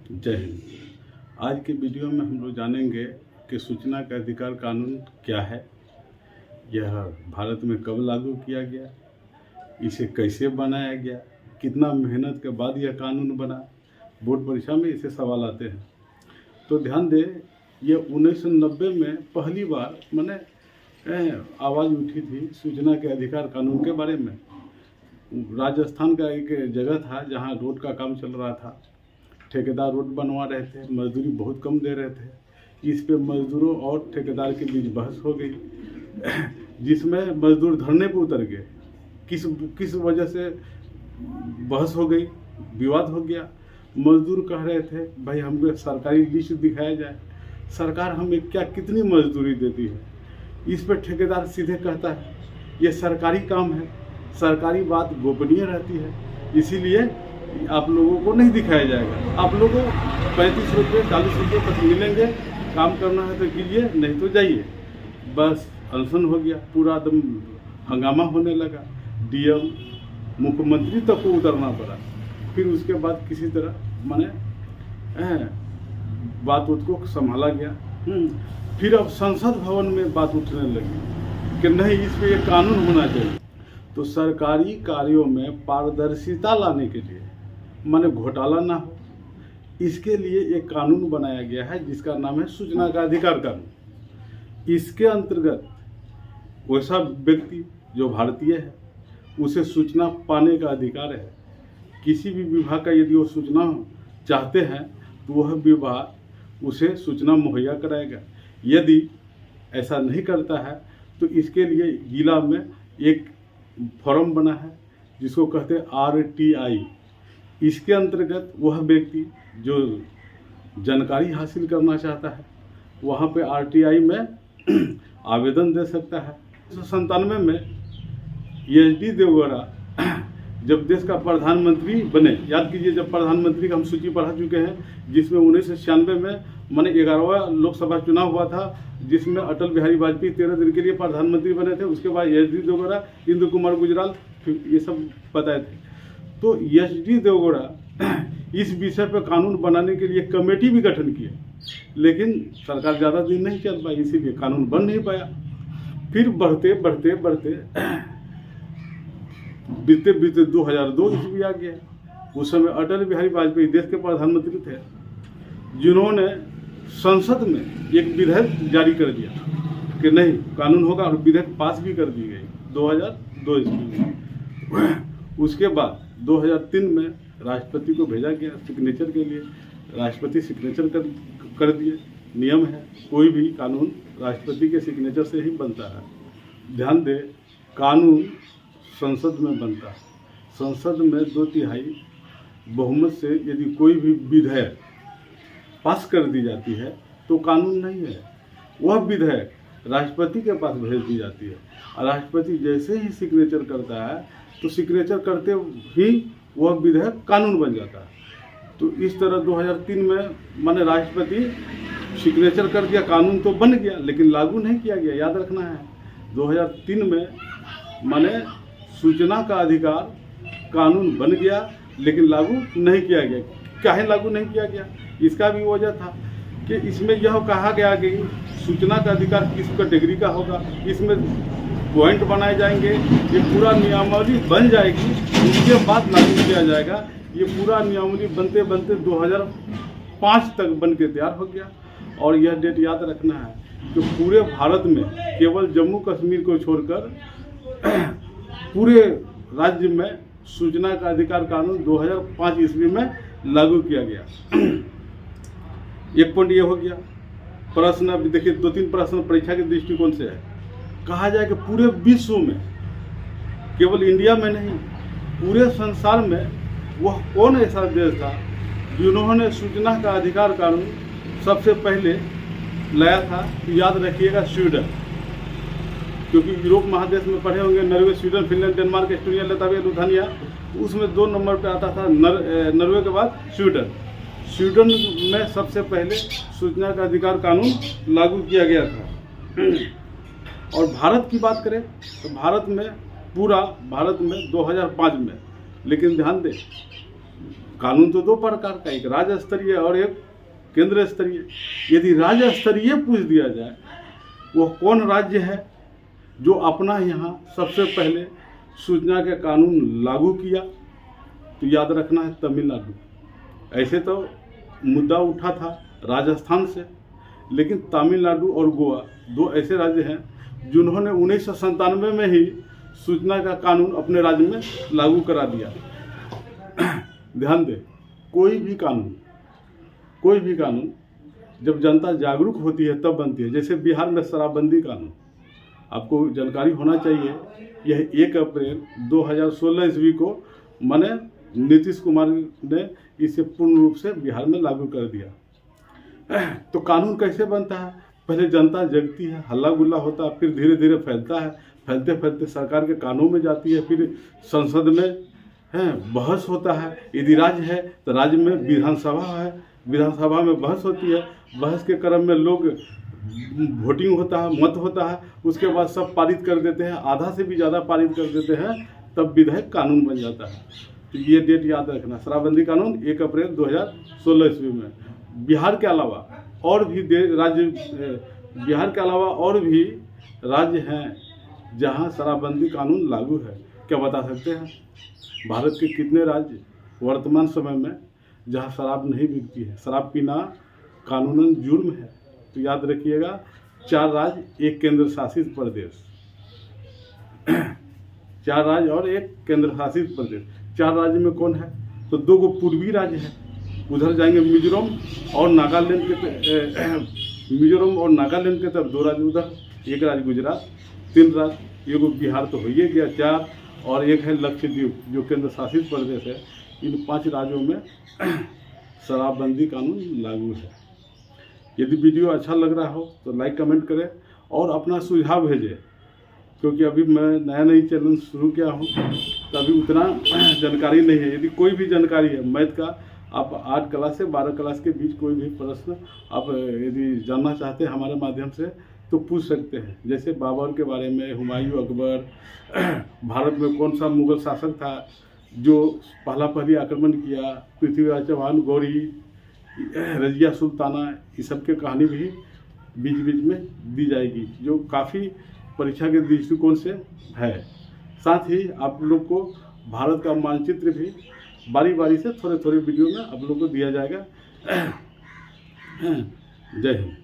जय हिंद। आज के वीडियो में हम लोग जानेंगे कि सूचना का अधिकार कानून क्या है, यह भारत में कब लागू किया गया, इसे कैसे बनाया गया, कितना मेहनत के बाद यह कानून बना। बोर्ड परीक्षा में इसे सवाल आते हैं। तो ध्यान दें, यह 1990 में पहली बार आवाज़ उठी थी सूचना के अधिकार कानून के बारे में। राजस्थान का एक जगह था जहां रोड का काम चल रहा था। ठेकेदार रोड बनवा रहे थे, मजदूरी बहुत कम दे रहे थे। इस पे मजदूरों और ठेकेदार के बीच बहस हो गई, जिसमें मजदूर धरने पर उतर गए। किस वजह से बहस हो गई, विवाद हो गया। मजदूर कह रहे थे, भाई हमको सरकारी लिस्ट दिखाया जाए, सरकार हमें कितनी मजदूरी देती है। इस पर ठेकेदार सीधे कहता है, ये सरकारी काम है, सरकारी बात गोपनीय रहती है, इसीलिए आप लोगों को नहीं दिखाया जाएगा। आप लोगों को 35 रुपये 40 रुपये तक मिलेंगे, काम करना है तो कीजिए, नहीं तो जाइए। बस अनशन हो गया, पूरा एकदम हंगामा होने लगा। डीएम मुख्यमंत्री तक को उतरना पड़ा। फिर उसके बाद किसी तरह बात को संभाला गया। फिर अब संसद भवन में बात उठने लगी कि नहीं, इस पे एक कानून होना चाहिए। तो सरकारी कार्यों में पारदर्शिता लाने के लिए घोटाला ना हो, इसके लिए एक कानून बनाया गया है जिसका नाम है सूचना का अधिकार कानून। इसके अंतर्गत वैसा व्यक्ति जो भारतीय है उसे सूचना पाने का अधिकार है। किसी भी विभाग का यदि वो सूचना चाहते हैं तो वह विभाग उसे सूचना मुहैया कराएगा। यदि ऐसा नहीं करता है तो इसके लिए जिला में एक फॉर्म बना है जिसको कहते हैं RTI। इसके अंतर्गत वह व्यक्ति जो जानकारी हासिल करना चाहता है वहाँ पे RTI में आवेदन दे सकता है। 1997 में HD देवगौड़ा जब देश का प्रधानमंत्री बने, याद कीजिए, जब प्रधानमंत्री का हम सूची पढ़ा चुके हैं, जिसमें 1996 में 11वां लोकसभा चुनाव हुआ था, जिसमें अटल बिहारी वाजपेयी 13 दिन के लिए प्रधानमंत्री बने थे। उसके बाद HD देवगौड़ा, इंदु कुमार गुजराल, ये सब बताए थे। तो HD देवगौड़ा इस विषय पर कानून बनाने के लिए कमेटी भी गठन किए, लेकिन सरकार ज़्यादा दिन नहीं चल पाई, इसीलिए कानून बन नहीं पाया। फिर बढ़ते बढ़ते बढ़ते बीते 2002 ईस्वी आ गया। उस समय अटल बिहारी वाजपेयी देश के प्रधानमंत्री थे, जिन्होंने संसद में एक विधेयक जारी कर दिया कि नहीं, कानून होगा, और विधेयक पास भी कर दी गई 2002 ईस्वी में। उसके बाद 2003 में राष्ट्रपति को भेजा गया सिग्नेचर के लिए। राष्ट्रपति सिग्नेचर कर दिए। नियम है, कोई भी कानून राष्ट्रपति के सिग्नेचर से ही बनता है। ध्यान दें, कानून संसद में बनता है। संसद में 2/3 बहुमत से यदि कोई भी विधेयक पास कर दी जाती है तो कानून नहीं है। वह विधेयक राष्ट्रपति के पास भेज दी जाती है, और राष्ट्रपति जैसे ही सिग्नेचर करता है तो सिग्नेचर करते ही वह विधेयक कानून बन जाता है। तो इस तरह 2003 में राष्ट्रपति सिग्नेचर कर दिया, कानून तो बन गया, लेकिन लागू नहीं किया गया। याद रखना है, 2003 में सूचना का अधिकार कानून बन गया, लेकिन लागू नहीं किया गया। काहे लागू नहीं किया गया? इसका भी वजह था कि इसमें यह कहा गया कि सूचना का अधिकार किस कैटेगरी का होगा, इसमें पॉइंट बनाए जाएंगे, ये पूरा नियमावली बन जाएगी, उसके बाद लागू किया जाएगा। ये पूरा नियमावली बनते बनते 2005 तक बन के तैयार हो गया। और यह डेट याद रखना है कि पूरे भारत में केवल जम्मू कश्मीर को छोड़कर पूरे राज्य में सूचना का अधिकार कानून 2005 ईस्वी में लागू किया गया। एक पॉइंट ये हो गया। प्रश्न अभी देखिए, 2-3 प्रश्न परीक्षा के दृष्टिकोण से है। कहा जाए कि पूरे विश्व में, केवल इंडिया में नहीं, पूरे संसार में वह कौन ऐसा देश था जिन्होंने सूचना का अधिकार कानून सबसे पहले लाया था? याद रखिएगा, स्वीडन। क्योंकि यूरोप महादेश में पढ़े होंगे, Norway, Sweden, Finland, Denmark, Estonia, Latvia, Lithuania, उसमें 2 नंबर पे आता था नॉर्वे के बाद स्वीडन। स्वीडन में सबसे पहले सूचना का अधिकार कानून लागू किया गया था। और भारत की बात करें तो भारत में 2005 में, लेकिन ध्यान दें कानून तो दो प्रकार का, एक राज्य स्तरीय और एक केंद्र स्तरीय। यदि राज्य स्तरीय पूछ दिया जाए, वो कौन राज्य है जो अपना यहाँ सबसे पहले सूचना के कानून लागू किया, तो याद रखना है तमिलनाडु। ऐसे तो मुद्दा उठा था राजस्थान से, लेकिन तमिलनाडु और गोवा दो ऐसे राज्य हैं जिन्होंने 1997 में ही सूचना का कानून अपने राज्य में लागू करा दिया। ध्यान दें, कोई भी कानून जब जनता जागरूक होती है तब बनती है। जैसे बिहार में शराबबंदी कानून, आपको जानकारी होना चाहिए, यह 1 अप्रैल 2016 ईस्वी को माने नीतीश कुमार ने इसे पूर्ण रूप से बिहार में लागू कर दिया। तो कानून कैसे बनता है? पहले जनता जगती है, हल्ला गुल्ला होता है, फिर धीरे धीरे फैलता है, फैलते फैलते सरकार के कानों में जाती है, फिर संसद में बहस होता है। यदि राज्य है तो राज्य में विधानसभा है, विधानसभा में बहस होती है, बहस के क्रम में लोग वोटिंग होता है, मत होता है, उसके बाद सब पारित कर देते हैं, आधा से भी ज़्यादा पारित कर देते हैं, तब विधेयक कानून बन जाता है। तो ये डेट याद रखना, शराबबंदी कानून 1 अप्रैल 2016 ईस्वी में। बिहार के अलावा और भी राज्य हैं जहां शराबबंदी कानून लागू है। क्या बता सकते हैं भारत के कितने राज्य वर्तमान समय में जहां शराब नहीं बिकती है? शराब पीना कानूनन जुर्म है। तो याद रखिएगा, 4 राज्य, 1 केंद्र शासित प्रदेश। 4 राज्य और 1 केंद्र शासित प्रदेश। 4 राज्य में कौन है? तो 2 को पूर्वी राज्य है, उधर जाएंगे मिजोरम और नागालैंड के तरफ 2 राज्य उधर, 1 राज्य गुजरात, 3 राज्य, एगो बिहार तो हो ही गया 4, और 1 है लक्षद्वीप जो केंद्र शासित प्रदेश है। इन 5 राज्यों में शराबबंदी कानून लागू है। यदि वीडियो अच्छा लग रहा हो तो लाइक कमेंट करें और अपना सुझाव भेजें, क्योंकि अभी मैं नया चैनल शुरू किया हूँ तो अभी उतना जानकारी नहीं है। यदि कोई भी जानकारी है मैथ का, आप 8 क्लास से 12 क्लास के बीच कोई भी प्रश्न आप यदि जानना चाहते हैं हमारे माध्यम से तो पूछ सकते हैं। जैसे बाबर के बारे में, हुमायूं, अकबर, भारत में कौन सा मुगल शासक था जो पहली आक्रमण किया, पृथ्वीराज चौहान, गौरी, रजिया सुल्ताना, ये सब की कहानी भी बीच बीच में दी जाएगी, जो काफ़ी परीक्षा के दृष्टिकोण से है। साथ ही आप लोग को भारत का मानचित्र भी बारी बारी से थोड़े वीडियो में आप लोग को दिया जाएगा। जय हिंद।